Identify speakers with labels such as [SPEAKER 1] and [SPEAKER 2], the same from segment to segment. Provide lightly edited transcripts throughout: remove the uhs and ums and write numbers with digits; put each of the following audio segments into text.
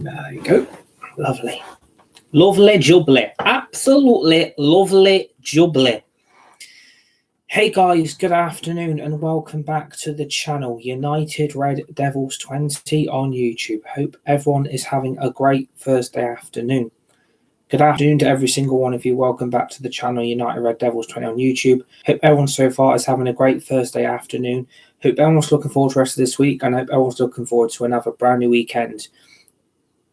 [SPEAKER 1] There you go. Lovely. Lovely jubbly. Absolutely lovely jubbly. Hey guys, good afternoon and welcome back to the channel United Red Devils 20 on YouTube. Hope everyone is having a great Thursday afternoon. Good afternoon to every single one of you. Welcome back to the channel United Red Devils 20 on YouTube. Hope everyone so far is having a great Thursday afternoon. Hope everyone's looking forward to the rest of this week, and I hope everyone's looking forward to another brand new weekend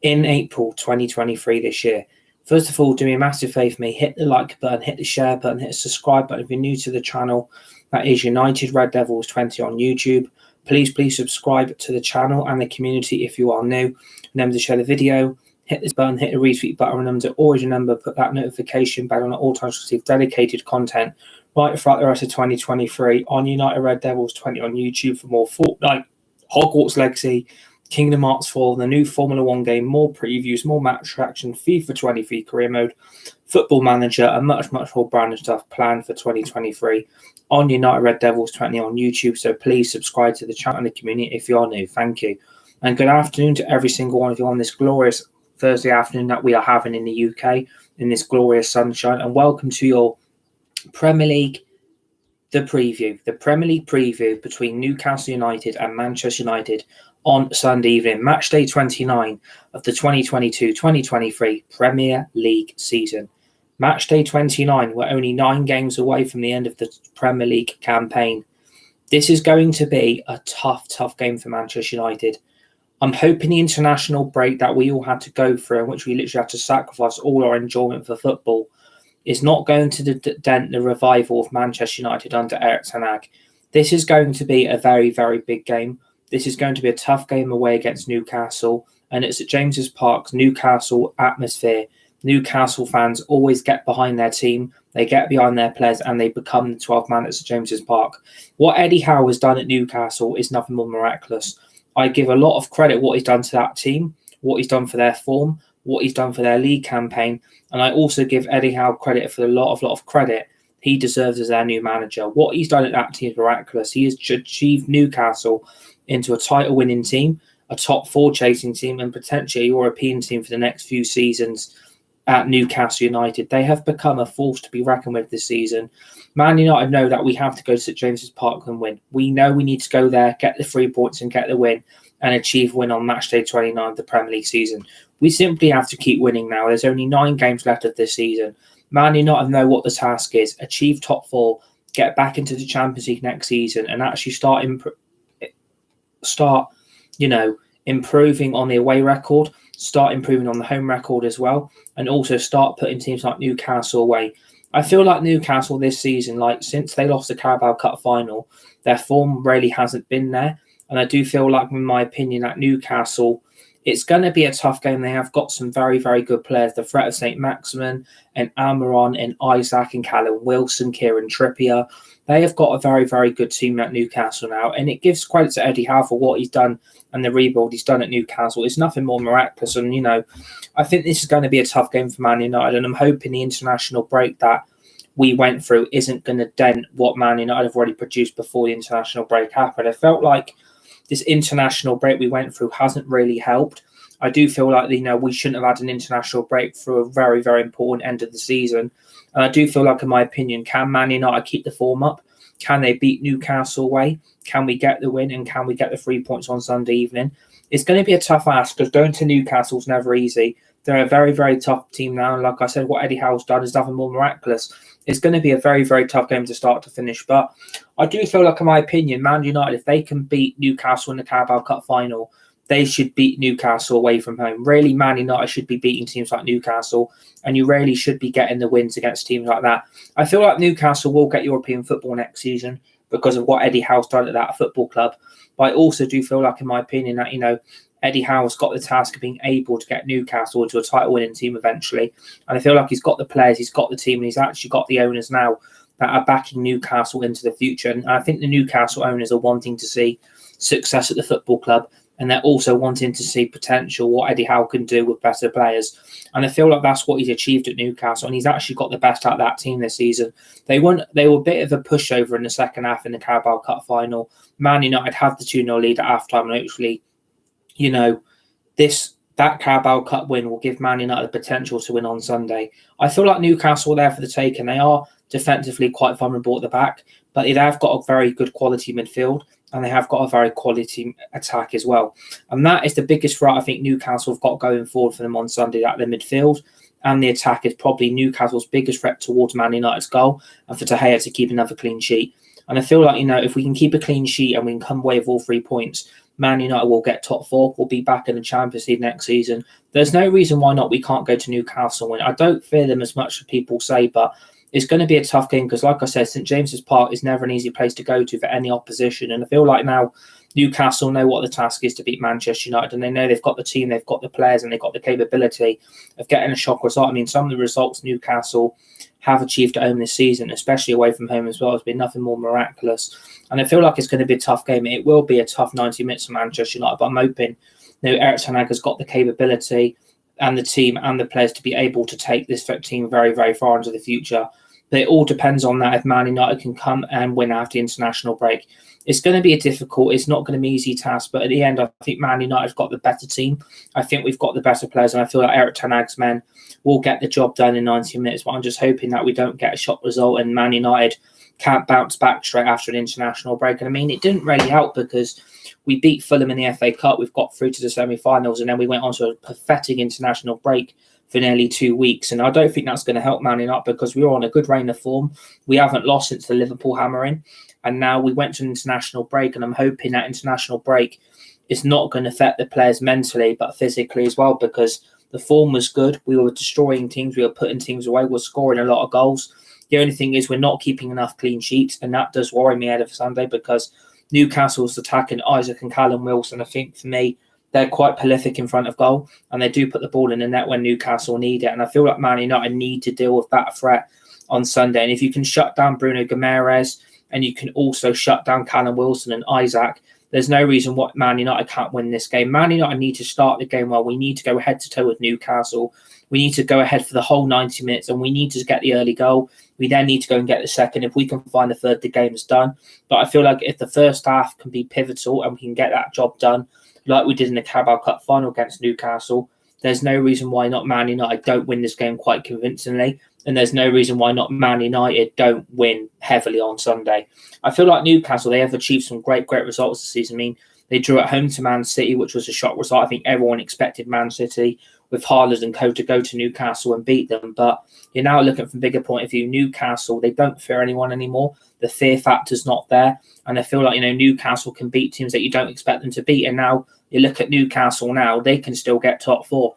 [SPEAKER 1] in April 2023 this year. First of all, do me a massive favour for me, hit the like button, hit the share button, hit the subscribe button if you're new to the channel. That is United Red Devils 20 on YouTube. Please subscribe to the channel and the community if you are new. Remember to share the video, hit this button, hit the retweet button. Remember to always put that notification bell on at all times to receive dedicated content right throughout the rest of 2023 on United Red Devils 20 on YouTube for more Fortnite, Hogwarts Legacy, Kingdom Hearts 4, the new Formula 1 game, more previews, more match traction, FIFA 23 career mode, Football Manager, and much more brand new stuff planned for 2023 on United Red Devils 20 on YouTube. So please subscribe to the channel and the community if you are new. Thank you. And good afternoon to every single one of you on this glorious Thursday afternoon that we are having in the UK, in this glorious sunshine. And welcome to your Premier League, the Premier League preview between Newcastle United and Manchester United on Sunday evening, match day 29 of the 2022-2023 Premier League season. Match day 29, we're only 9 games away from the end of the Premier League campaign. This is going to be a tough game for Manchester United. I'm hoping the international break that we all had to go through, in which we literally had to sacrifice all our enjoyment for football, is not going to dent the revival of Manchester United under Erik ten Hag. This is going to be a very big game. This is going to be a tough game away against Newcastle, and it's at James's Park's Newcastle atmosphere. Newcastle fans always get behind their team, they get behind their players, and they become the 12th man at St. James's Park. What Eddie Howe has done at Newcastle is nothing more miraculous. I give a lot of credit what he's done to that team, what he's done for their form, what he's done for their league campaign, and I also give Eddie Howe credit for a lot of credit he deserves as their new manager. What he's done at that team is miraculous. He has achieved Newcastle into a title-winning team, a top 4 chasing team, and potentially a European team for the next few seasons at Newcastle United. They have become a force to be reckoned with this season. Man United know that we have to go to St. James's Park and win. We know we need to go there, get the 3 points and get the win, and achieve win on match day 29 of the Premier League season. We simply have to keep winning now. There's only 9 games left of this season. Man United know what the task is. Achieve top 4, get back into the Champions League next season, and actually start improving on the away record, start improving on the home record as well, and also start putting teams like Newcastle away. I feel like Newcastle this season, since they lost the Carabao Cup final, their form really hasn't been there. And I do feel like, in my opinion, that Newcastle, it's going to be a tough game. They have got some very good players. The threat of St. Maximin and Almiron and Isaac and Callum Wilson, Kieran Trippier. They have got a very good team at Newcastle now. And it gives credit to Eddie Howe for what he's done and the rebuild he's done at Newcastle. It's nothing more miraculous. And, I think this is going to be a tough game for Man United. And I'm hoping the international break that we went through isn't going to dent what Man United have already produced before the international break happened. I felt like this international break we went through hasn't really helped. I do feel like, we shouldn't have had an international break for a very important end of the season. And I do feel like, in my opinion, can Man United keep the form up? Can they beat Newcastle away? Can we get the win? And can we get the 3 points on Sunday evening? It's going to be a tough ask because going to Newcastle is never easy. They're a very tough team now. And like I said, what Eddie Howe's done is nothing more miraculous. It's going to be a very tough game to start to finish. But I do feel like, in my opinion, Man United, if they can beat Newcastle in the Carabao Cup final, they should beat Newcastle away from home. Really, Man United should be beating teams like Newcastle, and you really should be getting the wins against teams like that. I feel like Newcastle will get European football next season because of what Eddie Howe's done at that football club. But I also do feel like, in my opinion, that, Eddie Howe's got the task of being able to get Newcastle into a title-winning team eventually. And I feel like he's got the players, he's got the team, and he's actually got the owners now that are backing Newcastle into the future. And I think the Newcastle owners are wanting to see success at the football club, and they're also wanting to see potential, what Eddie Howe can do with better players. And I feel like that's what he's achieved at Newcastle, and he's actually got the best out of that team this season. They were a bit of a pushover in the second half in the Carabao Cup final. Man United had the 2-0 lead at halftime, and actually, this that Carabao Cup win will give Man United the potential to win on Sunday. I feel like Newcastle are there for the take, and they are defensively quite vulnerable at the back, but they have got a very good quality midfield, and they have got a very quality attack as well. And that is the biggest threat I think Newcastle have got going forward for them on Sunday, that the midfield and the attack is probably Newcastle's biggest threat towards Man United's goal, and for De Gea to keep another clean sheet. And I feel like, if we can keep a clean sheet and we can come away with all 3 points, Man United will get top 4. We'll be back in the Champions League next season. There's no reason why not we can't go to Newcastle and win. I don't fear them as much as people say, but it's going to be a tough game because, like I said, St. James's Park is never an easy place to go to for any opposition. And I feel like now Newcastle know what the task is to beat Manchester United, and they know they've got the team, they've got the players, and they've got the capability of getting a shock result. I mean, some of the results Newcastle have achieved at home this season, especially away from home as well, has been nothing more miraculous. And I feel like it's going to be a tough game. It will be a tough 90 minutes for Manchester United, but I'm hoping Erik ten Hag has got the capability and the team and the players to be able to take this team very, very far into the future. But it all depends on that if Man United can come and win after the international break. It's going to be it's not going to be an easy task, but at the end, I think Man United have got the better team. I think we've got the better players, and I feel like Erik ten Hag's men will get the job done in 90 minutes. But I'm just hoping that we don't get a shock result and Man United can't bounce back straight after an international break. And I mean, it didn't really help because we beat Fulham in the FA Cup. We've got through to the semi-finals, and then we went on to a pathetic international break for nearly 2 weeks. And I don't think that's going to help Man United because we were on a good reign of form. We haven't lost since the Liverpool hammering. And now we went to an international break, and I'm hoping that international break is not going to affect the players mentally, but physically as well, because the form was good. We were destroying teams. We were putting teams away. We were scoring a lot of goals. The only thing is we're not keeping enough clean sheets, and that does worry me ahead of Sunday because Newcastle's attacking Isaac and Callum Wilson. I think for me, they're quite prolific in front of goal, and they do put the ball in the net when Newcastle need it. And I feel like Man United need to deal with that threat on Sunday. And if you can shut down Bruno Guimaraes and you can also shut down Callum Wilson and Isaac, there's no reason why Man United can't win this game. Man United need to start the game well. We need to go head-to-toe with Newcastle. We need to go ahead for the whole 90 minutes, and we need to get the early goal. We then need to go and get the second. If we can find the third, the game is done. But I feel like if the first half can be pivotal and we can get that job done, like we did in the Carabao Cup final against Newcastle, there's no reason why not Man United don't win this game quite convincingly. And there's no reason why not Man United don't win heavily on Sunday. I feel like Newcastle, they have achieved some great results this season. I mean, they drew at home to Man City, which was a shock result. I think everyone expected Man City with Haaland and co to go to Newcastle and beat them. But you're now looking from a bigger point of view. Newcastle, they don't fear anyone anymore. The fear factor's not there. And I feel like, Newcastle can beat teams that you don't expect them to beat. And now you look at Newcastle now, they can still get top 4.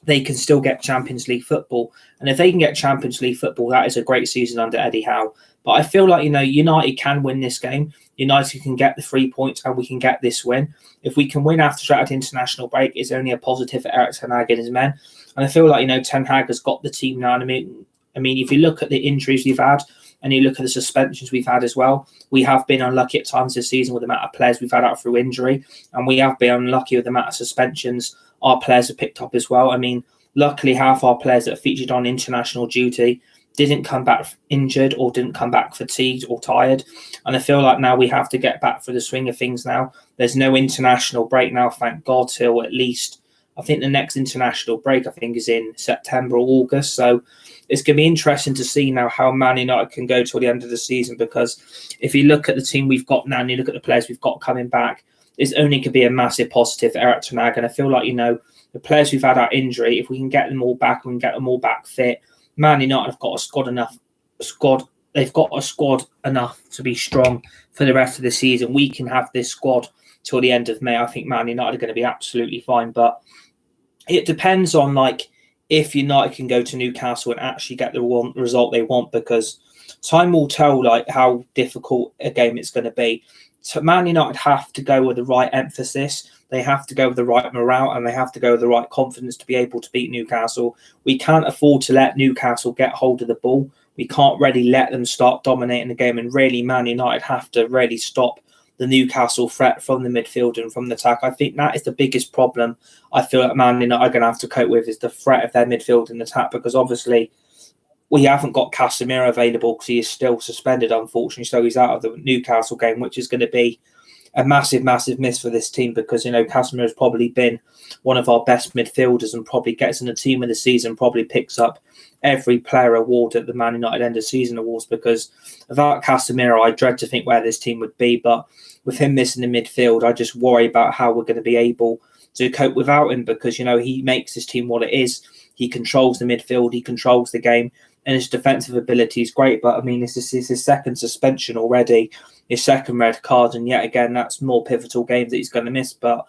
[SPEAKER 1] They can still get Champions League football. And if they can get Champions League football, that is a great season under Eddie Howe. But I feel like, United can win this game. United can get the 3 points and we can get this win. If we can win after Saturday international break, it's only a positive for Erik ten Hag and his men. And I feel like, ten Hag has got the team now. And I mean, if you look at the injuries we've had and you look at the suspensions we've had as well, we have been unlucky at times this season with the amount of players we've had out through injury. And we have been unlucky with the amount of suspensions our players have picked up as well. I mean, luckily, half our players that are featured on international duty didn't come back injured or didn't come back fatigued or tired. And I feel like now we have to get back for the swing of things now. There's no international break now, thank God, till at least, I think the next international break, I think, is in September or August. So it's going to be interesting to see now how Man United can go till the end of the season, because if you look at the team we've got now and you look at the players we've got coming back, it's only could be a massive positive for Erik ten Hag. And I feel like, the players we've had out injury, if we can get them all back and we can get them all back fit, Man United have got a squad enough. They've got a squad enough to be strong for the rest of the season. We can have this squad till the end of May. I think Man United are going to be absolutely fine. But it depends on if United can go to Newcastle and actually get the result they want, because time will tell how difficult a game it's going to be. So Man United have to go with the right emphasis. They have to go with the right morale, and they have to go with the right confidence to be able to beat Newcastle. We can't afford to let Newcastle get hold of the ball. We can't really let them start dominating the game. And really, Man United have to really stop the Newcastle threat from the midfield and from the attack. I think that is the biggest problem I feel like Man United are going to have to cope with, is the threat of their midfield and attack, because obviously we haven't got Casemiro available because he is still suspended, unfortunately. So he's out of the Newcastle game, which is going to be a massive, massive miss for this team because, Casemiro has probably been one of our best midfielders and probably gets in the team of the season, probably picks up every player award at the Man United end of season awards because without Casemiro, I dread to think where this team would be. But with him missing the midfield, I just worry about how we're going to be able to cope without him because, he makes this team what it is. He controls the midfield, he controls the game, and his defensive ability is great. But, this is his second suspension already, his second red card, and yet again, that's more pivotal games that he's going to miss. But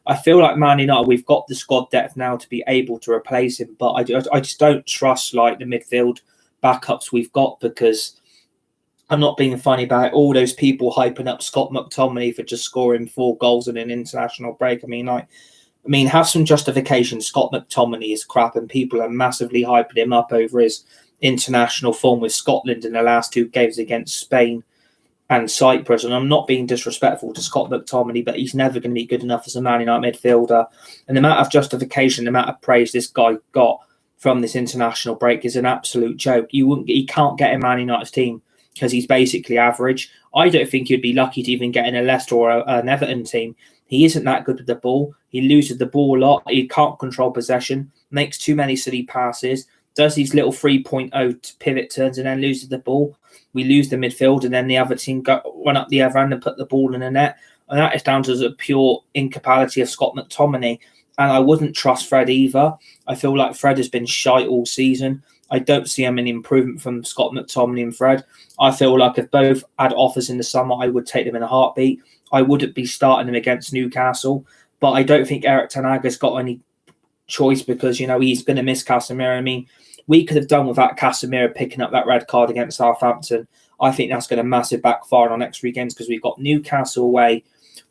[SPEAKER 1] I feel like Man United, we've got the squad depth now to be able to replace him, but I just don't trust like the midfield backups we've got because I'm not being funny about it. All those people hyping up Scott McTominay for just scoring 4 goals in an international break. Have some justification. Scott McTominay is crap and people are massively hyping him up over his international form with Scotland in the last 2 games against Spain and Cyprus. And I'm not being disrespectful to Scott McTominay, but he's never going to be good enough as a Man United midfielder. And the amount of justification, the amount of praise this guy got from this international break is an absolute joke. He can't get a Man United's team because he's basically average. I don't think he'd be lucky to even get in a Leicester or an Everton team. He isn't that good with the ball. He loses the ball a lot. He can't control possession, makes too many silly passes, does these little 3.0 pivot turns and then loses the ball. We lose the midfield and then the other team run up the other end and put the ball in the net. And that is down to the pure incapacity of Scott McTominay. And I wouldn't trust Fred either. I feel like Fred has been shite all season. I don't see him any improvement from Scott McTominay and Fred. I feel like if both had offers in the summer, I would take them in a heartbeat. I wouldn't be starting them against Newcastle. But I don't think Erik ten Hag has got any choice because, he's going to miss Casemiro. We could have done without Casemiro picking up that red card against Southampton. I think that's going to massive backfire on our next 3 games because we've got Newcastle away,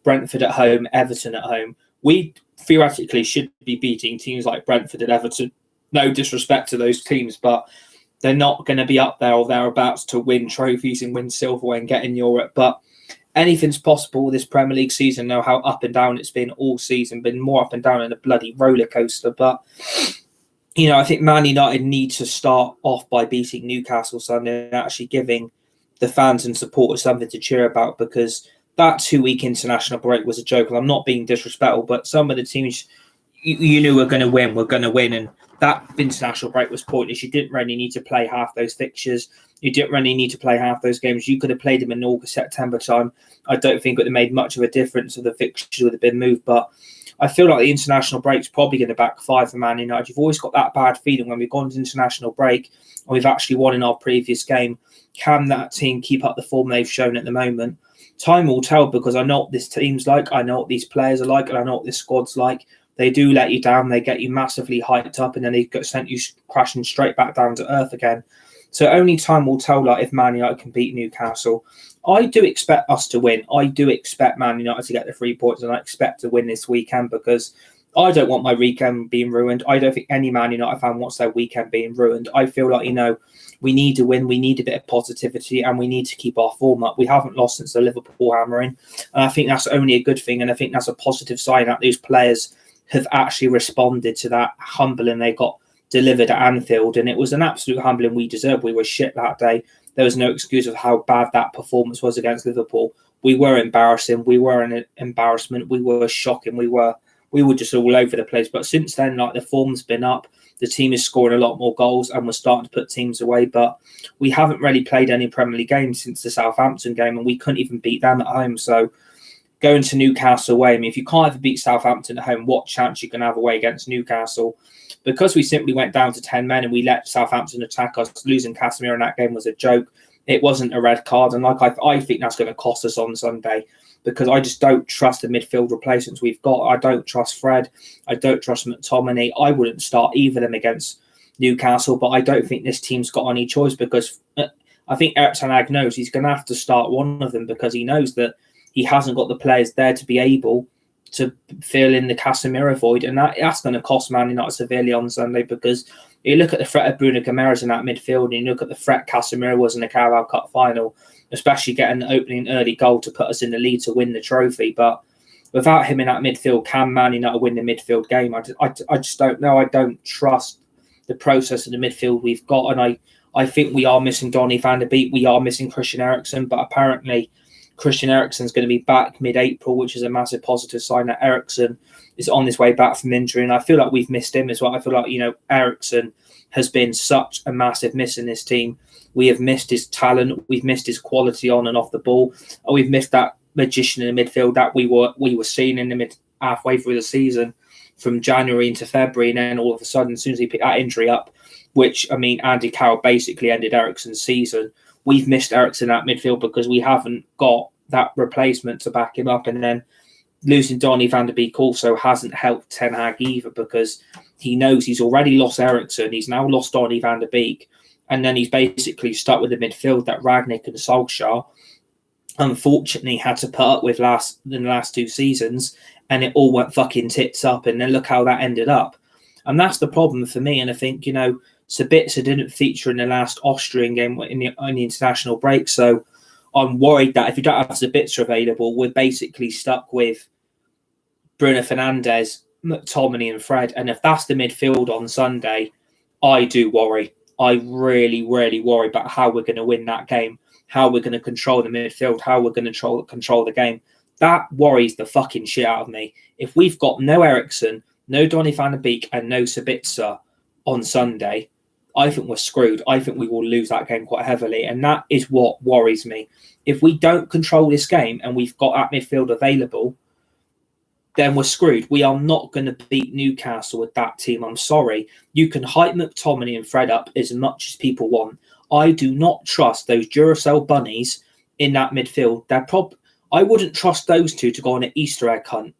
[SPEAKER 1] Brentford at home, Everton at home. We theoretically should be beating teams like Brentford and Everton. No disrespect to those teams, but they're not going to be up there or thereabouts to win trophies and win silverware and get in Europe. But anything's possible this Premier League season. Know how up and down it's been all season, been more up and down than a bloody roller coaster. But I think Man United need to start off by beating Newcastle Sunday and actually giving the fans and supporters something to cheer about because that 2-week international break was a joke. And I'm not being disrespectful, but some of the teams you knew were going to win. And that international break was pointless. You didn't really need to play half those fixtures. You didn't really need to play half those games. You could have played them in August, September time. I don't think it would have made much of a difference if the fixtures would have been moved. But I feel like the international break's probably going to backfire for Man United. You've always got that bad feeling when we've gone to international break and we've actually won in our previous game. Can that team keep up the form they've shown at the moment? Time will tell because I know what this team's like. I know what these players are like and I know what this squad's like. They do let you down. They get you massively hyped up and then they sent you crashing straight back down to earth again. So only time will tell if Man United can beat Newcastle. I do expect us to win. I do expect Man United to get the 3 points and I expect to win this weekend because I don't want my weekend being ruined. I don't think any Man United fan wants their weekend being ruined. I feel like, we need to win. We need a bit of positivity and we need to keep our form up. We haven't lost since the Liverpool hammering. And I think that's only a good thing. And I think that's a positive sign that those players have actually responded to that humbling they got delivered at Anfield. And it was an absolute humbling we deserved. We were shit that day. There was no excuse of how bad that performance was against Liverpool. We were embarrassing. We were an embarrassment. We were shocking. We were just all over the place. But since then, the form's been up. The team is scoring a lot more goals and we're starting to put teams away. But we haven't really played any Premier League games since the Southampton game and we couldn't even beat them at home. So going to Newcastle away, if you can't ever beat Southampton at home, what chance you can have away against Newcastle? Because we simply went down to 10 men and we let Southampton attack us, losing Casemiro in that game was a joke. It wasn't a red card. And I think that's going to cost us on Sunday because I just don't trust the midfield replacements we've got. I don't trust Fred. I don't trust McTominay. I wouldn't start either of them against Newcastle, but I don't think this team's got any choice because I think Erik ten Hag knows he's going to have to start one of them because he knows that he hasn't got the players there to be able to fill in the Casemiro void. And that's going to cost Man United severely on Sunday because you look at the threat of Bruno Guimaraes in that midfield and you look at the threat Casemiro was in the Carabao Cup final, especially getting the opening early goal to put us in the lead to win the trophy. But without him in that midfield, can Man United win the midfield game? I just don't know. I don't trust the process of the midfield we've got. And I think we are missing Donny van der Beek. We are missing Christian Eriksen. But apparently Christian Eriksen's going to be back mid-April, which is a massive positive sign that Eriksen is on his way back from injury. And I feel like we've missed him as well. I feel like, Eriksen has been such a massive miss in this team. We have missed his talent. We've missed his quality on and off the ball. And we've missed that magician in the midfield that we were seeing in the halfway through the season from January into February. And then all of a sudden, as soon as he picked that injury up, which, Andy Carroll basically ended Eriksen's season, we've missed Eriksen at midfield because we haven't got that replacement to back him up. And then losing Donny van der Beek also hasn't helped Ten Hag either, because he knows he's already lost Eriksen. He's now lost Donny van der Beek. And then he's basically stuck with the midfield that Ragnick and Solskjaer unfortunately had to put up with in the last 2 seasons. And it all went fucking tits up. And then look how that ended up. And that's the problem for me. And I think, Sabitzer didn't feature in the last Austrian game in the international break. So I'm worried that if you don't have Sabitzer available, we're basically stuck with Bruno Fernandes, McTominay and Fred. And if that's the midfield on Sunday, I do worry. I really, really worry about how we're going to win that game, how we're going to control the midfield, how we're going to control the game. That worries the fucking shit out of me. If we've got no Eriksen, no Donny van der Beek and no Sabitzer on Sunday, I think we're screwed. I think we will lose that game quite heavily. And that is what worries me. If we don't control this game and we've got that midfield available, then we're screwed. We are not going to beat Newcastle with that team. I'm sorry. You can hype McTominay and Fred up as much as people want. I do not trust those Duracell bunnies in that midfield. I wouldn't trust those two to go on an Easter egg hunt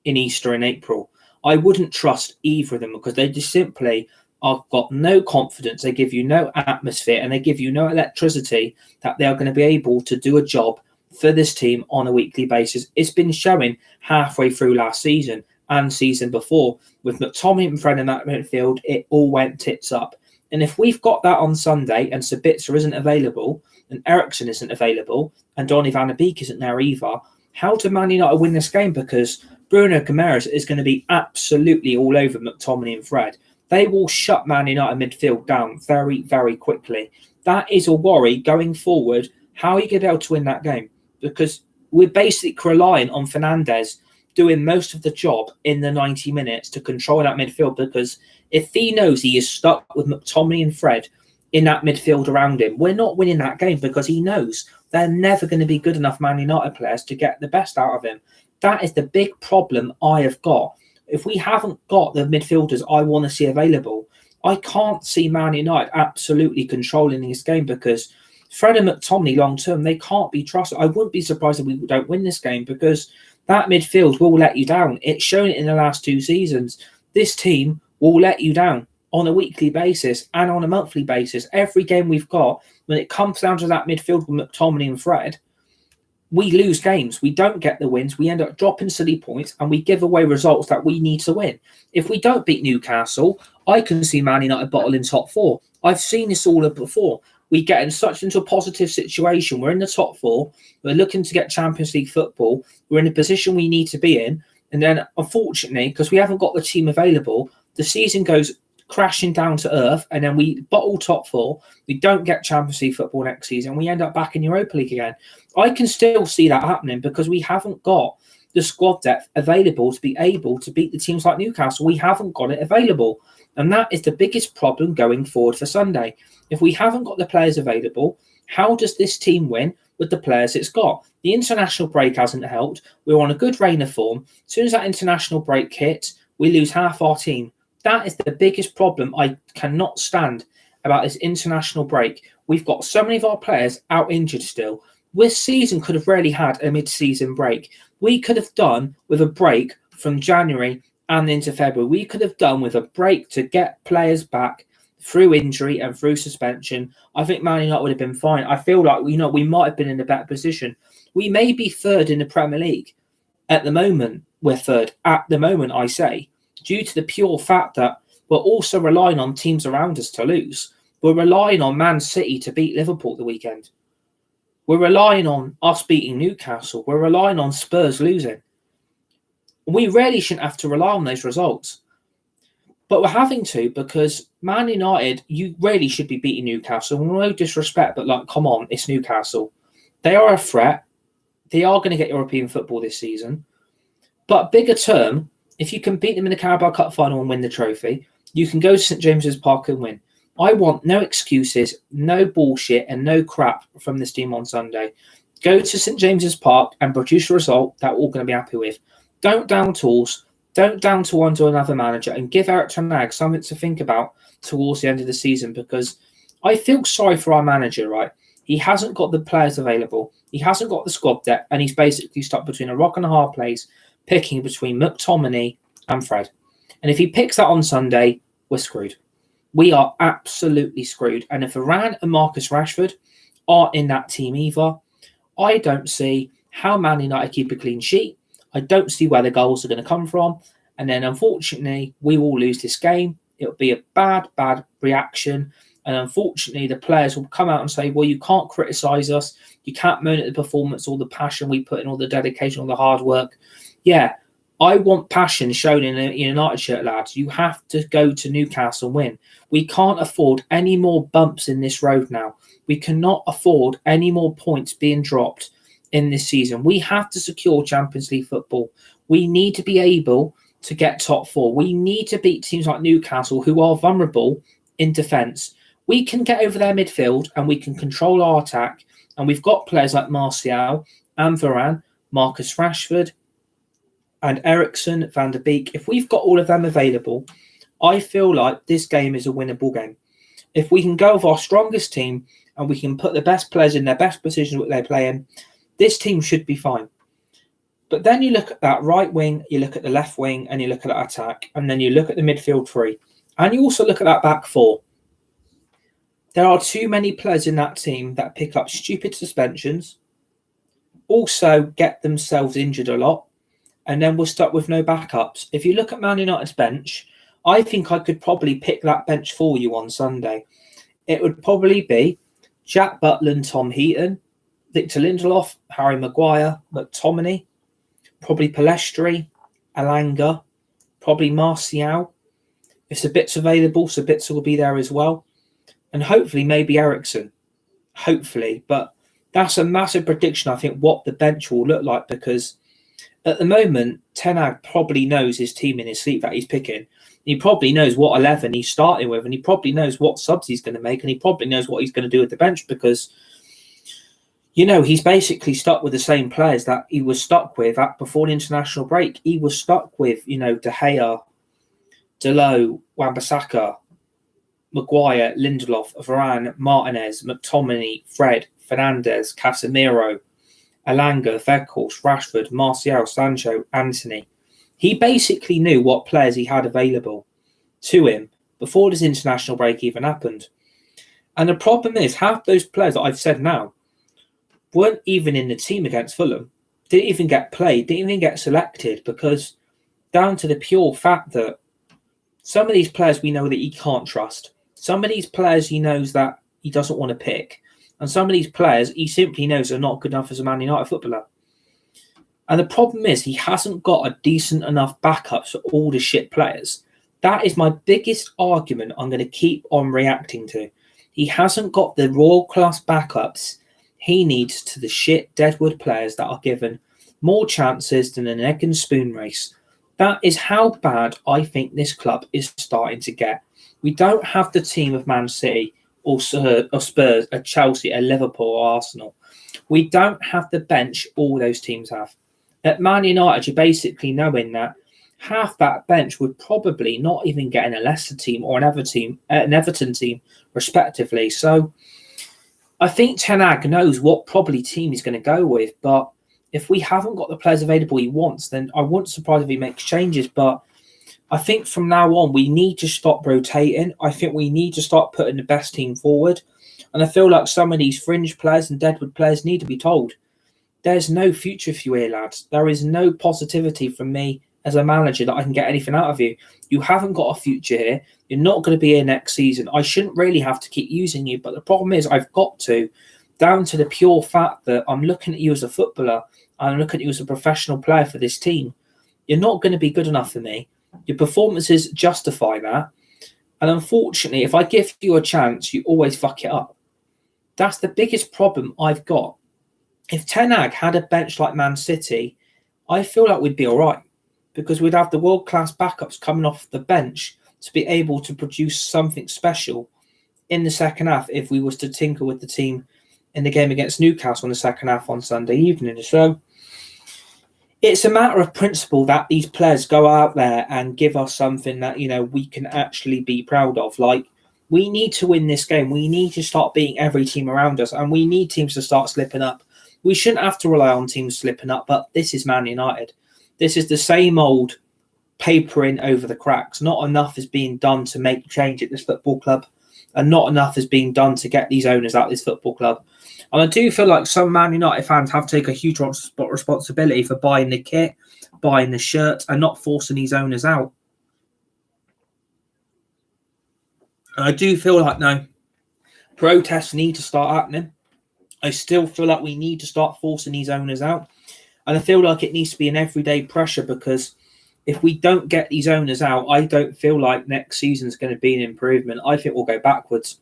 [SPEAKER 1] in Easter in April. I wouldn't trust either of them because they just simply have got no confidence. They give you no atmosphere and they give you no electricity that they are going to be able to do a job for this team on a weekly basis. It's been showing halfway through last season and season before. With McTominay and Fred in that midfield, it all went tits up. And if we've got that on Sunday and Sabitzer isn't available and Eriksen isn't available and Donny van der Beek isn't there either, how do Man United win this game? Because Bruno Guimaraes is going to be absolutely all over McTominay and Fred. They will shut Man United midfield down very, very quickly. That is a worry going forward. How are you going to be able to win that game? Because we're basically relying on Fernandes doing most of the job in the 90 minutes to control that midfield. Because if he knows he is stuck with McTominay and Fred in that midfield around him, we're not winning that game because he knows they're never going to be good enough Man United players to get the best out of him. That is the big problem I have got. If we haven't got the midfielders I want to see available, I can't see Man United absolutely controlling this game because Fred and McTominay long-term, they can't be trusted. I wouldn't be surprised if we don't win this game because that midfield will let you down. It's shown it in the last 2 seasons. This team will let you down on a weekly basis and on a monthly basis. Every game we've got, when it comes down to that midfield with McTominay and Fred, we lose games. We don't get the wins. We end up dropping silly points and we give away results that we need to win. If we don't beat Newcastle, I can see Man United bottling top 4. I've seen this all before. We get into a positive situation. We're in the top 4. We're looking to get Champions League football. We're in a position we need to be in. And then, unfortunately, because we haven't got the team available, the season goes crashing down to earth. And then we bottle top 4. We don't get Champions League football next season. We end up back in Europa League again. I can still see that happening because we haven't got the squad depth available to be able to beat the teams like Newcastle. We haven't got it available. And that is the biggest problem going forward for Sunday. If we haven't got the players available, how does this team win with the players it's got? The international break hasn't helped. We're on a good reign of form. As soon as that international break hits, we lose half our team. That is the biggest problem I cannot stand about this international break. We've got so many of our players out injured still. This season could have really had a mid-season break. We could have done with a break from January and into February. We could have done with a break to get players back through injury and through suspension. I think Man United would have been fine. I feel like we might have been in a better position. We may be third in the Premier League. At the moment, we're third. At the moment, I say, due to the pure fact that we're also relying on teams around us to lose. We're relying on Man City to beat Liverpool the weekend. We're relying on us beating Newcastle. We're relying on Spurs losing. We really shouldn't have to rely on those results. But we're having to because Man United, you really should be beating Newcastle. No disrespect, but come on, it's Newcastle. They are a threat. They are going to get European football this season. But bigger term, if you can beat them in the Carabao Cup final and win the trophy, you can go to St. James's Park and win. I want no excuses, no bullshit, and no crap from this team on Sunday. Go to St. James's Park and produce a result that we're all going to be happy with. Don't down tools. Don't down to one to another manager, and give Erik ten Hag something to think about towards the end of the season, because I feel sorry for our manager, right? He hasn't got the players available. He hasn't got the squad depth, and he's basically stuck between a rock and a hard place, picking between McTominay and Fred. And if he picks that on Sunday, we're screwed. We are absolutely screwed. And if Varane and Marcus Rashford aren't in that team either, I don't see how Man United keep a clean sheet. I don't see where the goals are going to come from. And then, unfortunately, we will lose this game. It'll be a bad reaction. And unfortunately, the players will come out and say, well, you can't criticise us. You can't moan at the performance, all the passion we put in, all the dedication, all the hard work. Yeah, I want passion shown in a United shirt, lads. You have to go to Newcastle and win. We can't afford any more bumps in this road now. We cannot afford any more points being dropped in this season. We have to secure Champions League football. We need to be able to get top four. We need to beat teams like Newcastle, who are vulnerable in defence. We can get over their midfield and we can control our attack. And we've got players like Martial and Varane, Marcus Rashford, and Eriksen, Van der Beek. If we've got all of them available, I feel like this game is a winnable game. If we can go with our strongest team and we can put the best players in their best positions what they play in, this team should be fine. But then you look at that right wing, you look at the left wing, and you look at that attack, and then you look at the midfield three, and you also look at that back four. There are too many players in that team that pick up stupid suspensions, also get themselves injured a lot, and then we're stuck with no backups. If you look at Man United's bench, I think I could probably pick that bench for you on Sunday. It would probably be Jack Butland, Tom Heaton, Victor Lindelof, Harry Maguire, McTominay, probably Palestri, Alanga, probably Martial. If Sabitzer available, Sabitzer will be there as well. And hopefully maybe Eriksen. Hopefully. But that's a massive prediction, I think, what the bench will look like, because at the moment, Ten Hag probably knows his team in his sleep that he's picking. He probably knows what 11 he's starting with, and he probably knows what subs he's going to make, and he probably knows what he's going to do with the bench, because, you know, he's basically stuck with the same players that he was stuck with before the international break. He was stuck with, you know, De Gea, Dalot, Wan-Bissaka, Maguire, Lindelof, Varane, Martinez, McTominay, Fred, Fernandes, Casemiro, Alanga, Weghorst, Rashford, Martial, Sancho, Anthony. He basically knew what players he had available to him before this international break even happened. And the problem is, half those players that I've said now weren't even in the team against Fulham, didn't even get played, didn't even get selected, because down to the pure fact that some of these players we know that he can't trust. Some of these players he knows that he doesn't want to pick. And some of these players he simply knows are not good enough as a Man United footballer. And the problem is he hasn't got a decent enough backups for all the shit players. That is my biggest argument I'm going to keep on reacting to. He hasn't got the world-class backups he needs to the shit Deadwood players that are given more chances than an egg and spoon race. That is how bad I think this club is starting to get. We don't have the team of Man City or Spurs, or Chelsea, or Liverpool, or Arsenal. We don't have the bench all those teams have. At Man United, you're basically knowing that half that bench would probably not even get in a Leicester team or an Everton team, respectively. So I think Ten Hag knows what probably team he's going to go with. But if we haven't got the players available he wants, then I wouldn't surprise if he makes changes. But I think from now on, we need to stop rotating. I think we need to start putting the best team forward. And I feel like some of these fringe players and Deadwood players need to be told, there's no future for you here, lads. There is no positivity from me as a manager that I can get anything out of you. You haven't got a future here. You're not going to be here next season. I shouldn't really have to keep using you. But the problem is I've got to, down to the pure fact that I'm looking at you as a footballer. I'm looking at you as a professional player for this team. You're not going to be good enough for me. Your performances justify that. And unfortunately, if I give you a chance, you always fuck it up. That's the biggest problem I've got. If Ten Hag had a bench like Man City, I feel like we'd be all right because we'd have the world-class backups coming off the bench to be able to produce something special in the second half if we was to tinker with the team in the game against Newcastle in the second half on Sunday evening. So it's a matter of principle that these players go out there and give us something that, we can actually be proud of. Like, we need to win this game. We need to start beating every team around us, and we need teams to start slipping up. We shouldn't have to rely on teams slipping up, but this is Man United. This is the same old papering over the cracks. Not enough is being done to make change at this football club, and not enough is being done to get these owners out of this football club. And I do feel like some Man United fans have taken a huge responsibility for buying the kit, buying the shirts, and not forcing these owners out. And I do feel like, no, protests need to start happening. I still feel like we need to start forcing these owners out. And I feel like it needs to be an everyday pressure, because if we don't get these owners out, I don't feel like next season's going to be an improvement. I think we'll go backwards,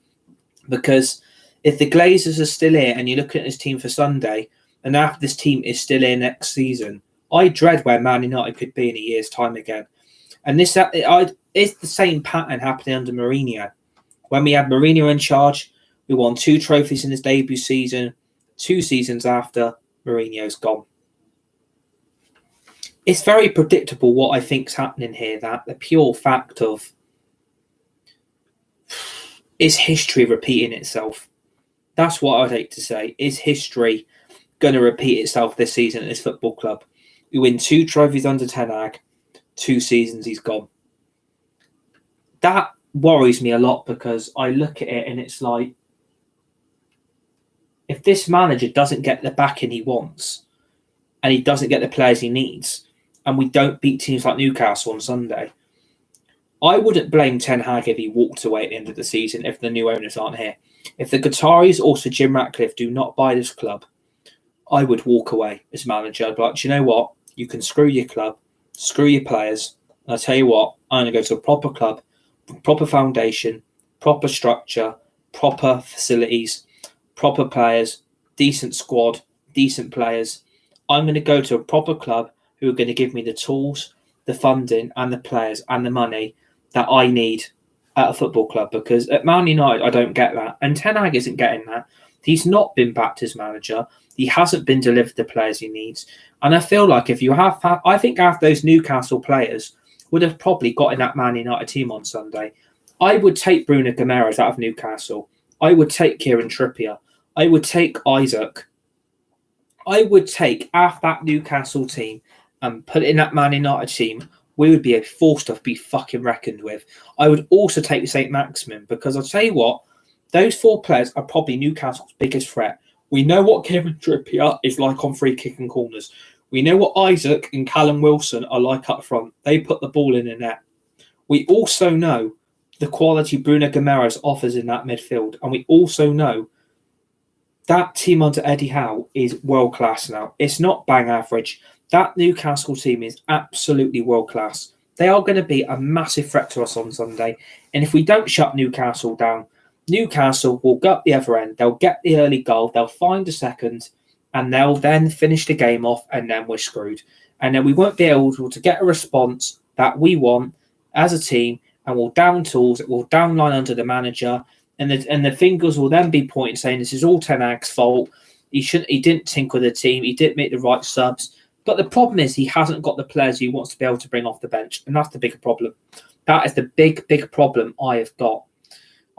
[SPEAKER 1] because if the Glazers are still here and you're looking at this team for Sunday, and after this team is still here next season, I dread where Man United could be in a year's time again. And it's the same pattern happening under Mourinho. When we had Mourinho in charge, we won 2 trophies in his debut season. 2 seasons after, Mourinho's gone. It's very predictable what I think's happening here, that the pure fact of is history repeating itself. That's what I'd hate to say. Is history going to repeat itself this season at this football club? We win 2 trophies under Ten Hag, 2 seasons he's gone. That worries me a lot, because I look at it and it's like, if this manager doesn't get the backing he wants, and he doesn't get the players he needs, and we don't beat teams like Newcastle on Sunday, I wouldn't blame Ten Hag if he walked away at the end of the season if the new owners aren't here. If the Qataris or Sir Jim Ratcliffe do not buy this club, I would walk away as manager. I'd be like, do you know what? You can screw your club, screw your players. And I tell you what, I'm going to go to a proper club, proper foundation, proper structure, proper facilities, proper players, decent squad, decent players. I'm going to go to a proper club who are going to give me the tools, the funding, and the players and the money that I need at a football club, because at Man United, I don't get that. And Ten Hag isn't getting that. He's not been backed as manager. He hasn't been delivered the players he needs. And I feel like if you have, I think half those Newcastle players would have probably got in that Man United team on Sunday. I would take Bruno Guimaraes out of Newcastle. I would take Kieran Trippier. I would take Isaac. I would take half that Newcastle team and put it in that Man United team. We would be a force to be fucking reckoned with. I would also take St. Maximin, because I'll tell you what, those 4 players are probably Newcastle's biggest threat. We know what Kieran Trippier is like on free kick and corners. We know what Isaac and Callum Wilson are like up front. They put the ball in the net. We also know the quality Bruno Guimaraes offers in that midfield. And we also know that team under Eddie Howe is world class now. It's not bang average. That Newcastle team is absolutely world class. They are going to be a massive threat to us on Sunday. And if we don't shut Newcastle down, Newcastle will go up the other end. They'll get the early goal. They'll find a second, and they'll then finish the game off, and then we're screwed. And then we won't be able to get a response that we want as a team, and we'll down tools, it will downline under the manager, and the fingers will then be pointing saying this is all Ten Hag's fault. He didn't tinker with the team. He didn't make the right subs. But the problem is he hasn't got the players he wants to be able to bring off the bench. And that's the bigger problem. That is the big problem I have got.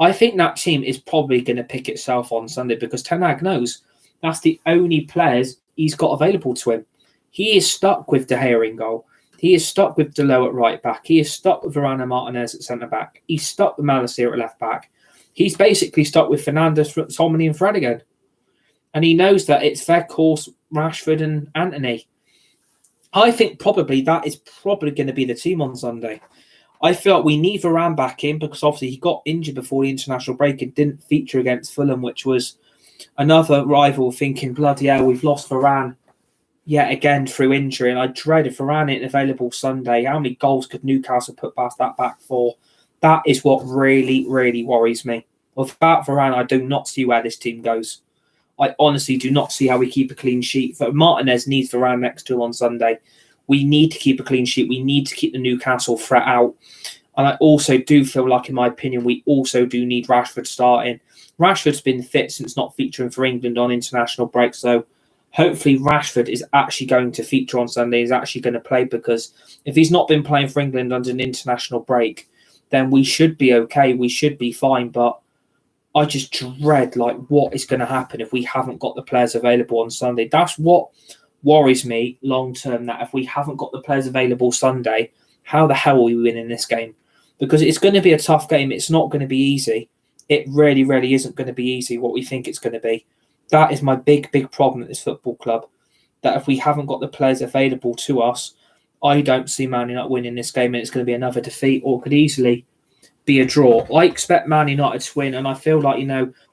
[SPEAKER 1] I think that team is probably going to pick itself on Sunday, because Ten Hag knows that's the only players he's got available to him. He is stuck with De Gea in goal. He is stuck with Delo at right back. He is stuck with Varane and Martinez at centre back. He's stuck with Malacia at left back. He's basically stuck with Fernandes, Tomini and Fred again. And he knows that it's Weghorst, Rashford and Anthony. I think probably that is probably going to be the team on Sunday. I feel like we need Varane back in, because obviously he got injured before the international break and didn't feature against Fulham, which was another rival thinking, bloody hell, we've lost Varane yet again through injury. And I dread if Varane ain't available Sunday, how many goals could Newcastle put past that back four? That is what really, really worries me. Without Varane, I do not see where this team goes. I honestly do not see how we keep a clean sheet. For Martinez needs Varane next to him on Sunday. We need to keep a clean sheet. We need to keep the Newcastle threat out. And I also do feel like, in my opinion, we also do need Rashford starting. Rashford's been fit since not featuring for England on international break. So hopefully Rashford is actually going to feature on Sunday. He's actually going to play, because if he's not been playing for England under an international break, then we should be okay. We should be fine. But I just dread what is going to happen if we haven't got the players available on Sunday. That's what worries me long term, that if we haven't got the players available Sunday, how the hell are we winning this game? Because it's going to be a tough game. It's not going to be easy. It really, really isn't going to be easy what we think it's going to be. That is my big, big problem at this football club, that if we haven't got the players available to us, I don't see Man United winning this game, and it's going to be another defeat, or could easily be a draw. I expect Man United to win, and I feel like,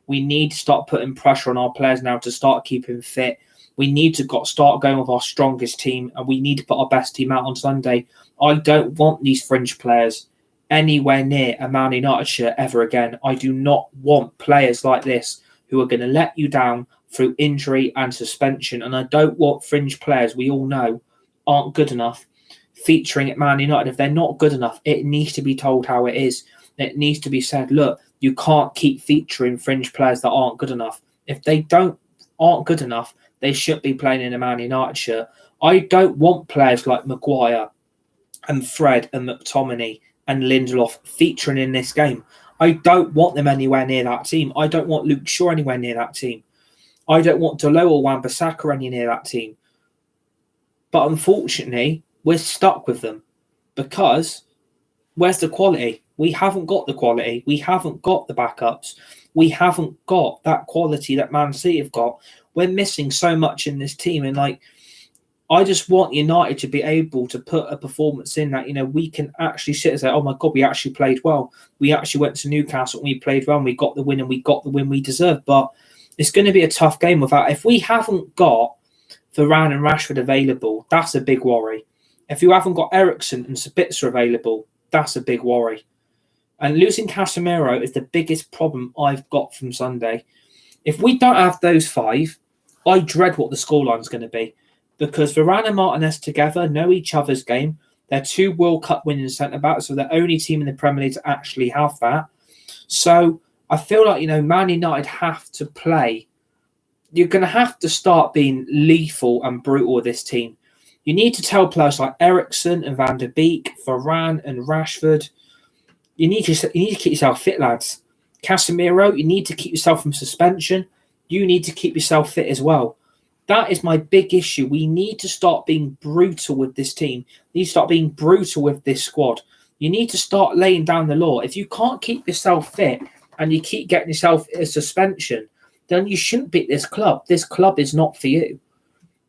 [SPEAKER 1] we need to start putting pressure on our players now to start keeping fit. We need to start going with our strongest team, and we need to put our best team out on Sunday. I don't want these fringe players anywhere near a Man United shirt ever again. I do not want players like this who are going to let you down through injury and suspension. And I don't want fringe players we all know aren't good enough featuring at Man United. If they're not good enough, it needs to be told how it is. It needs to be said, look, you can't keep featuring fringe players that aren't good enough. If they aren't good enough, they should be playing in a Man United shirt. I don't want players like Maguire and Fred and McTominay and Lindelof featuring in this game. I don't want them anywhere near that team. I don't want Luke Shaw anywhere near that team. I don't want Dalot or Wan-Bissaka anywhere near that team. But unfortunately, we're stuck with them, because where's the quality? We haven't got the quality. We haven't got the backups. We haven't got that quality that Man City have got. We're missing so much in this team. And I just want United to be able to put a performance in that, we can actually sit and say, oh my God, we actually played well. We actually went to Newcastle and we played well and we got the win, and we got the win we deserved. But it's going to be a tough game without. If we haven't got Varane and Rashford available, that's a big worry. If you haven't got Eriksen and Sabitzer available, that's a big worry. And losing Casemiro is the biggest problem I've got from Sunday. If we don't have those five, I dread what the scoreline is going to be. Because Varane and Martinez together know each other's game. They're two World Cup winning centre-backs, so they're the only team in the Premier League to actually have that. So I feel like, Man United have to play. You're going to have to start being lethal and brutal with this team. You need to tell players like Eriksen and Van der Beek, Varane and Rashford, you need to keep yourself fit, lads. Casemiro, you need to keep yourself from suspension. You need to keep yourself fit as well. That is my big issue. We need to start being brutal with this team. You need to start being brutal with this squad. You need to start laying down the law. If you can't keep yourself fit and you keep getting yourself a suspension, then you shouldn't be at this club. This club is not for you.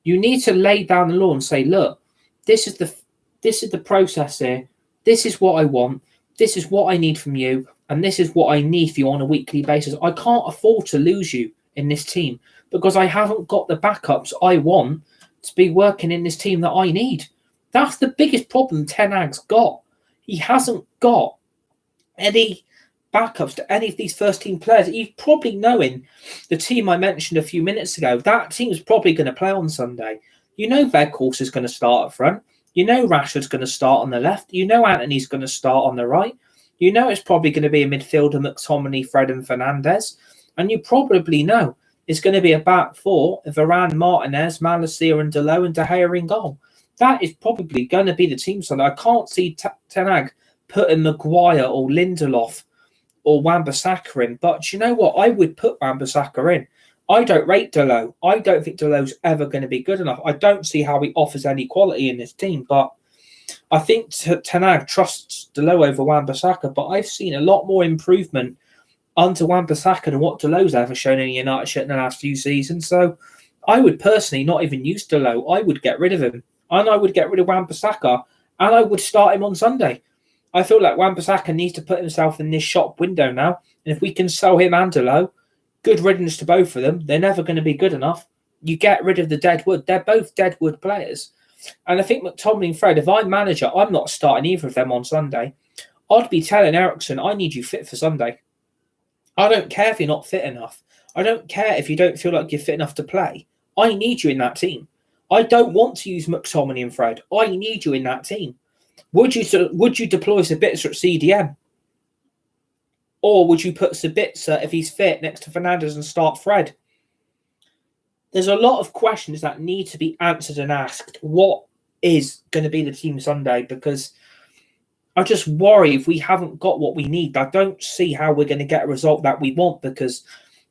[SPEAKER 1] You need to lay down the law and say, look, this is the process here. This is what I want. This is what I need from you. And this is what I need for you on a weekly basis. I can't afford to lose you in this team, because I haven't got the backups I want to be working in this team that I need. That's the biggest problem Ten Hag's got. He hasn't got any backups to any of these first team players. He's probably knowing the team I mentioned a few minutes ago. That team's probably going to play on Sunday. Weghorst is going to start up front. Rashford's going to start on the left. Antony's going to start on the right. It's probably going to be a midfielder, McTominay, Fred and Fernandes. And you probably know it's going to be a back four of Varane, Martinez, Malacia and Dalot and De Gea in goal. That is probably going to be the team. So I can't see Ten Hag putting Maguire or Lindelof or Wan-Bissaka in. But you know what? I would put Wan-Bissaka in. I don't rate Dalot. I don't think Dalot's ever going to be good enough. I don't see how he offers any quality in this team. But I think Ten Hag trusts Dalot over Wan-Bissaka. But I've seen a lot more improvement under Wan-Bissaka than what Dalot's ever shown in a United shirt in the last few seasons. So I would personally not even use Dalot. I would get rid of him. And I would get rid of Wan-Bissaka. And I would start him on Sunday. I feel like Wan-Bissaka needs to put himself in this shop window now. And if we can sell him and Dalot, good riddance to both of them. They're never going to be good enough. You get rid of the dead wood. They're both dead wood players. And I think McTominay and Fred, if I'm manager, I'm not starting either of them on Sunday. I'd be telling Eriksen, I need you fit for Sunday. I don't care if you're not fit enough. I don't care if you don't feel like you're fit enough to play. I need you in that team. I don't want to use McTominay and Fred. I need you in that team. Would you deploy Sabitzer at CDM? Or would you put Sabitzer, if he's fit, next to Fernandes and start Fred? There's a lot of questions that need to be answered and asked. What is going to be the team Sunday? Because I just worry if we haven't got what we need. I don't see how we're going to get a result that we want, because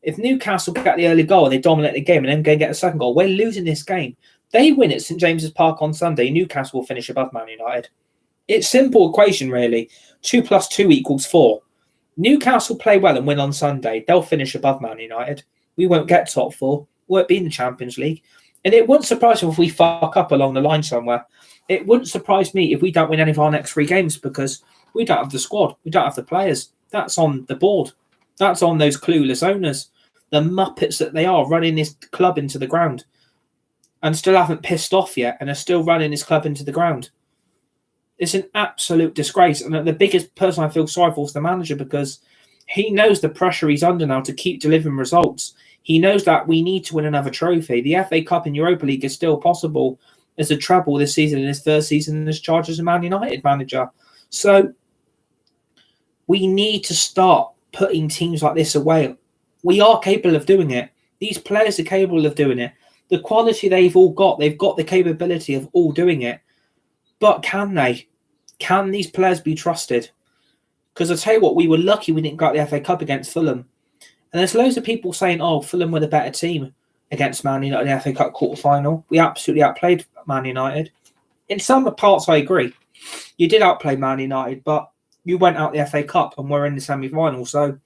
[SPEAKER 1] if Newcastle get the early goal and they dominate the game and then go and get a second goal, we're losing this game. They win at St. James's Park on Sunday, Newcastle will finish above Man United. It's simple equation, really. 2 + 2 = 4. Newcastle play well and win on Sunday. They'll finish above Man United. We won't get top 4. Won't be in the Champions League. And it wouldn't surprise me if we fuck up along the line somewhere. It wouldn't surprise me if we don't win any of our next 3 games, because we don't have the squad. We don't have the players. That's on the board. That's on those clueless owners. The muppets that they are, running this club into the ground and still haven't pissed off yet and are still running this club into the ground. It's an absolute disgrace. And the biggest person I feel sorry for is the manager, because he knows the pressure he's under now to keep delivering results. He knows that we need to win another trophy. The FA Cup and Europa League is still possible as a treble this season, in his first season as charged as a Man United manager. So we need to start putting teams like this away. We are capable of doing it. These players are capable of doing it. The quality they've all got, they've got the capability of all doing it. But can they? Can these players be trusted? Because I tell you what, we were lucky we didn't get the FA Cup against Fulham. And there's loads of people saying, oh, Fulham were the better team against Man United in the FA Cup quarter-final. We absolutely outplayed Man United. In some parts, I agree. You did outplay Man United, but you went out the FA Cup and were in the semi-final. So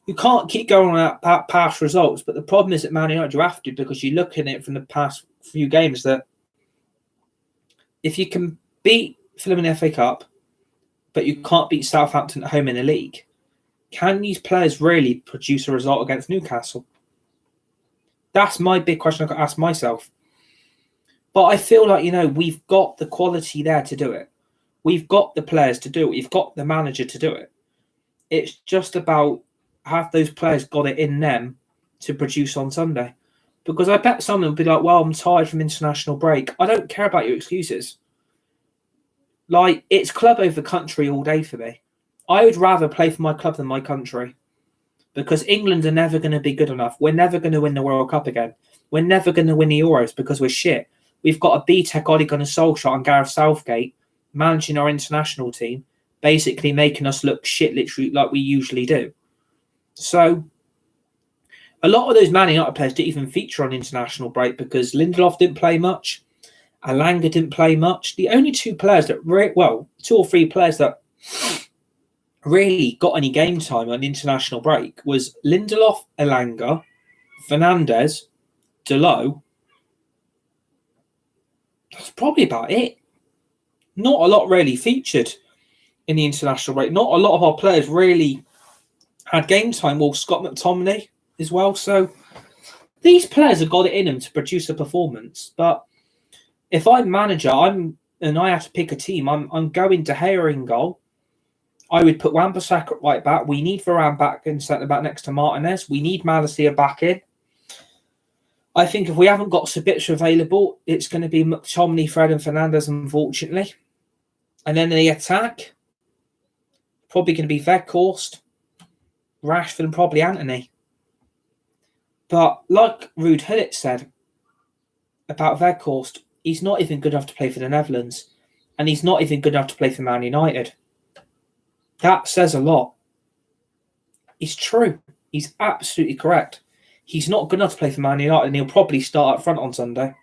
[SPEAKER 1] you can't keep going on that past results. But the problem is that Man United, you have to, because you look at it from the past few games, that if you can beat Fulham in the FA Cup, but you can't beat Southampton at home in the league, can these players really produce a result against Newcastle? That's my big question I've got to ask myself. But I feel like, we've got the quality there to do it. We've got the players to do it. We've got the manager to do it. It's just about, have those players got it in them to produce on Sunday? Because I bet some will be like, well, I'm tired from international break. I don't care about your excuses. Like, it's club over country all day for me. I would rather play for my club than my country, because England are never going to be good enough. We're never going to win the World Cup again. We're never going to win the Euros because we're shit. We've got a B-Tech Ole Gunnar Solskjaer and Gareth Southgate managing our international team, basically making us look shit literally like we usually do. So a lot of those Man United players didn't even feature on international break because Lindelof didn't play much. Alanga didn't play much. The only 2 players that, 2 or 3 players that really got any game time on international break was Lindelof, Alanga, Fernandes, Delo. That's probably about it. Not a lot really featured in the international break. Not a lot of our players really had game time. Well, Scott McTominay as well. So these players have got it in them to produce a performance. But if I'm manager, and I have to pick a team, I'm going to Gea in goal. I would put Wan-Bissaka at right back. We need Varane back in centre back next to Martinez. We need Malacia back in. I think if we haven't got Sabitzer available, it's going to be McTominay, Fred and Fernandes, unfortunately. And then the attack, probably going to be Weghorst, Rashford and probably Anthony. But like Ruud Gullit said about Weghorst, he's not even good enough to play for the Netherlands. And he's not even good enough to play for Man United. That says a lot. It's true. He's absolutely correct. He's not good enough to play for Man United, and he'll probably start up front on Sunday.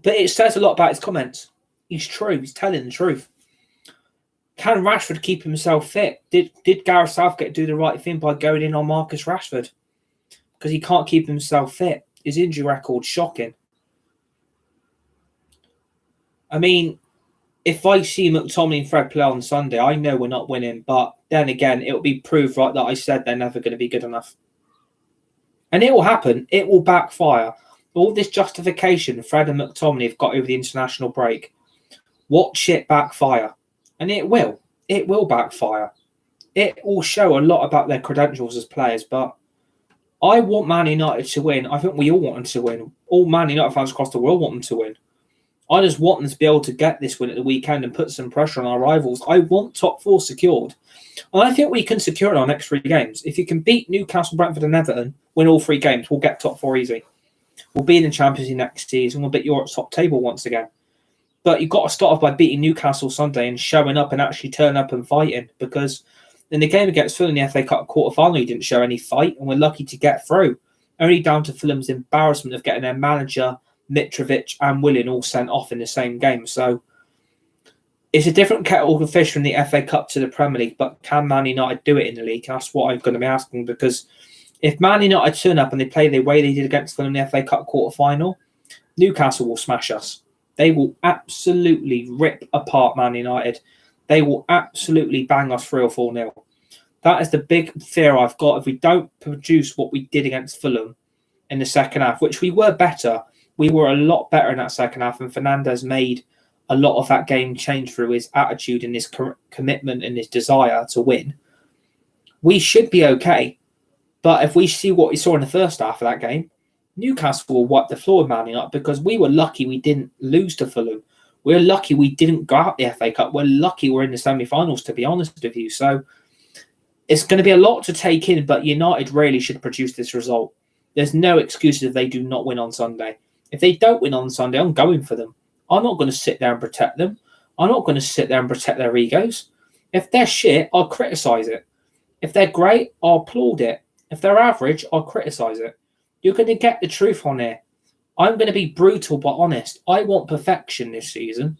[SPEAKER 1] But it says a lot about his comments. He's true. He's telling the truth. Can Rashford keep himself fit? Did Gareth Southgate do the right thing by going in on Marcus Rashford? Because he can't keep himself fit. His injury record's shocking. I mean, if I see McTominay and Fred play on Sunday, I know we're not winning. But then again, it'll be proof right that I said they're never going to be good enough. And it will happen. It will backfire. All this justification Fred and McTominay have got over the international break. Watch it backfire. And it will. It will backfire. it will show a lot about their credentials as players. But I want Man United to win. I think we all want them to win. All Man United fans across the world want them to win. I just want them to be able to get this win at the weekend and put some pressure on our rivals. I want top 4 secured. And I think we can secure it our next 3 games. If you can beat Newcastle, Brentford and Everton, win all 3 games, we'll get top 4 easy. We'll be in the Champions League next season. We'll beat Europe's top table once again. But you've got to start off by beating Newcastle Sunday and showing up and actually turning up and fighting. Because in the game against Fulham in the FA Cup quarter-final, you didn't show any fight, and we're lucky to get through. Only down to Fulham's embarrassment of getting their manager, Mitrovic and Willian all sent off in the same game. So it's a different kettle of fish from the FA Cup to the Premier League, but can Man United do it in the league? That's what I'm going to be asking, because if Man United turn up and they play the way they did against Fulham in the FA Cup quarter-final, Newcastle will smash us. They will absolutely rip apart Man United. They will absolutely bang us 3 or 4-0. That is the big fear I've got. If we don't produce what we did against Fulham in the second half, which we were better, we were a lot better in that second half, and Fernandes made a lot of that game change through his attitude and his commitment and his desire to win. We should be okay. But if we see what we saw in the first half of that game, Newcastle will wipe the floor with Man United, because we were lucky we didn't lose to Fulham. We're lucky we didn't go out the FA Cup. We're lucky we're in the semi-finals, to be honest with you. So it's going to be a lot to take in, but United really should produce this result. There's no excuses if they do not win on Sunday. If they don't win on Sunday, I'm going for them. I'm not going to sit there and protect them. I'm not going to sit there and protect their egos. If they're shit, I'll criticise it. If they're great, I'll applaud it. If they're average, I'll criticise it. You're going to get the truth on here. I'm going to be brutal but honest. I want perfection this season.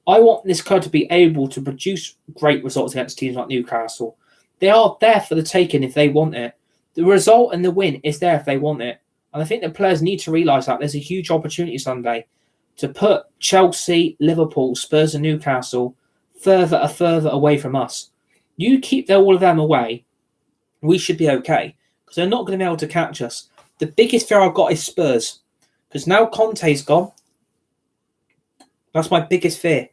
[SPEAKER 1] I want this club to be able to produce great results against teams like Newcastle. They are there for the taking if they want it. The result and the win is there if they want it. And I think the players need to realise that there's a huge opportunity Sunday to put Chelsea, Liverpool, Spurs and Newcastle further away from us. You keep all of them away, we should be okay, because they're not going to be able to catch us. The biggest fear I've got is Spurs, because now Conte's gone. That's my biggest fear,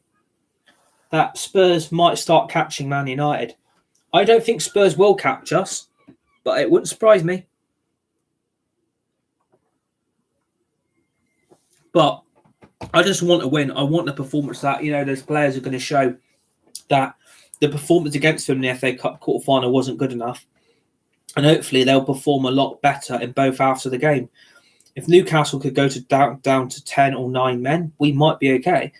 [SPEAKER 1] that Spurs might start catching Man United. I don't think Spurs will catch us, but it wouldn't surprise me. But I just want to win. I want the performance that, those players are going to show that the performance against them in the FA Cup quarter-final wasn't good enough. And hopefully they'll perform a lot better in both halves of the game. If Newcastle could go to down to 10 or 9 men, we might be okay.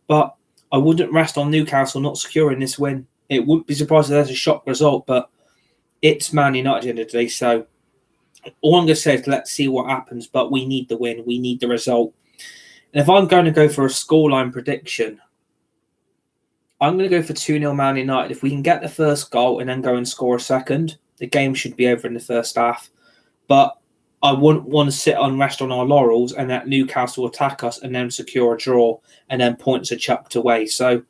[SPEAKER 1] But I wouldn't rest on Newcastle not securing this win. It wouldn't be surprised if there's a shock result, but it's Man United at the end of the day. So all I'm going to say is let's see what happens, but we need the win. We need the result. And if I'm going to go for a scoreline prediction, I'm going to go for 2-0 Man United. If we can get the first goal and then go and score a second, the game should be over in the first half. But I wouldn't want to sit and rest on our laurels and let Newcastle attack us and then secure a draw and then points are chucked away. So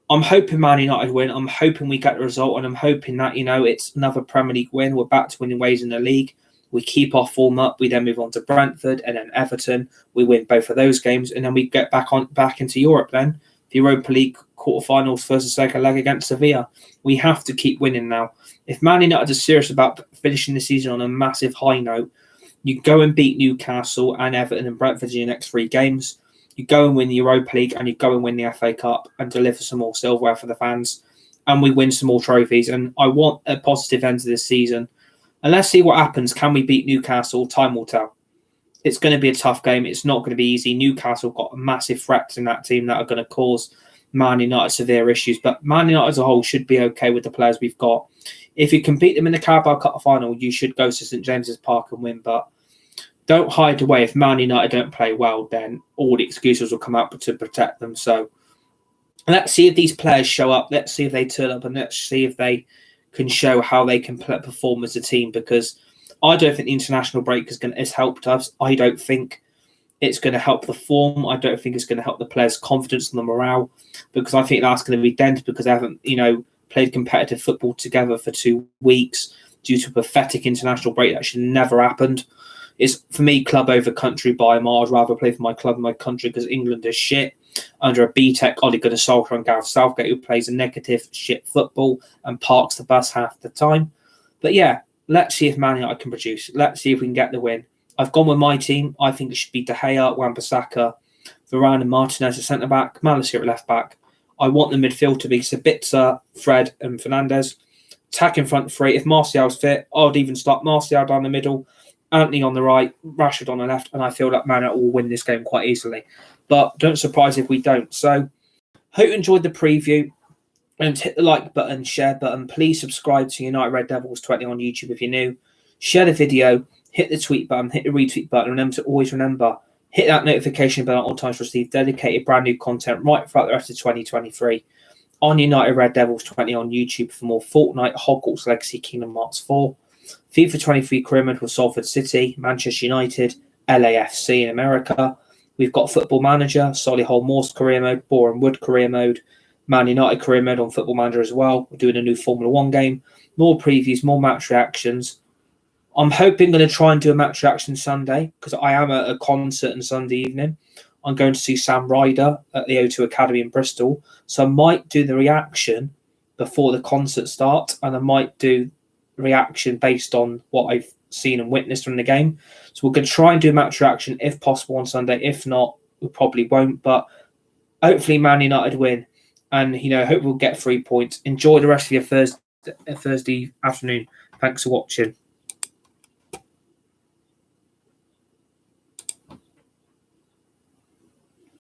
[SPEAKER 1] I'm hoping Man United win. I'm hoping we get the result, and I'm hoping that, it's another Premier League win. We're back to winning ways in the league. We keep our form up. We then move on to Brentford and then Everton. We win both of those games, and then we get back into Europe then. The Europa League quarterfinals, first and second leg against Sevilla. We have to keep winning now. If Man United are serious about finishing the season on a massive high note, you go and beat Newcastle and Everton and Brentford in your next 3 games. You go and win the Europa League, and you go and win the FA Cup and deliver some more silverware for the fans. And we win some more trophies. And I want a positive end to this season. And let's see what happens. Can we beat Newcastle? Time will tell. It's going to be a tough game. It's not going to be easy. Newcastle got massive threats in that team that are going to cause Man United severe issues. But Man United as a whole should be okay with the players we've got. If you can beat them in the Carabao Cup final, you should go to St. James's Park and win. But don't hide away. If Man United don't play well, then all the excuses will come out to protect them. So let's see if these players show up. Let's see if they turn up, and let's see if they can show how they can perform as a team, because I don't think the international break has helped us. I don't think it's going to help the form. I don't think it's going to help the players' confidence and the morale, because I think that's going to be dented because they haven't, played competitive football together for 2 weeks due to a pathetic international break that should never happened. It's, for me, club over country by a mile. I'd rather play for my club and my country because England is shit. under a BTEC Ole Gunnar Solskjaer and Gareth Southgate, who plays a negative shit football and parks the bus half the time. But yeah, let's see if Man United can produce. Let's see if we can get the win. I've gone with my team. I think it should be De Gea, Wan-Bissaka, Varane and Martinez at centre-back, Malaysia at left-back. I want the midfield to be Sabitzer, Fred and Fernandes. Attack in front three. If Martial's fit, I'd even start Martial down the middle, Anthony on the right, Rashford on the left, and I feel like Man United will win this game quite easily. But don't surprise if we don't. So, hope you enjoyed the preview. And hit the like button, share button. Please subscribe to United Red Devils 20 on YouTube if you're new. Share the video, hit the tweet button, hit the retweet button. Remember to always hit that notification bell at all times to receive dedicated brand new content right throughout the rest of 2023 on United Red Devils 20 on YouTube for more Fortnite, Hogwarts Legacy, Kingdom Hearts 4, FIFA 23 career mode with Salford City, Manchester United, LAFC in America. We've got Football Manager, Solihull Moors career mode, Boreham Wood career mode, Man United career mode on Football Manager as well. We're doing a new Formula 1 game, more previews, more match reactions. I'm hoping going to try and do a match reaction Sunday because I am at a concert on Sunday evening. I'm going to see Sam Ryder at the O2 Academy in Bristol. So I might do the reaction before the concert starts, and I might do reaction based on what I've seen and witnessed from the game. So we're going to try and do a match reaction if possible on Sunday. If not, we probably won't. But hopefully Man United win. And, hope we'll get 3 points. Enjoy the rest of your Thursday afternoon. Thanks for watching.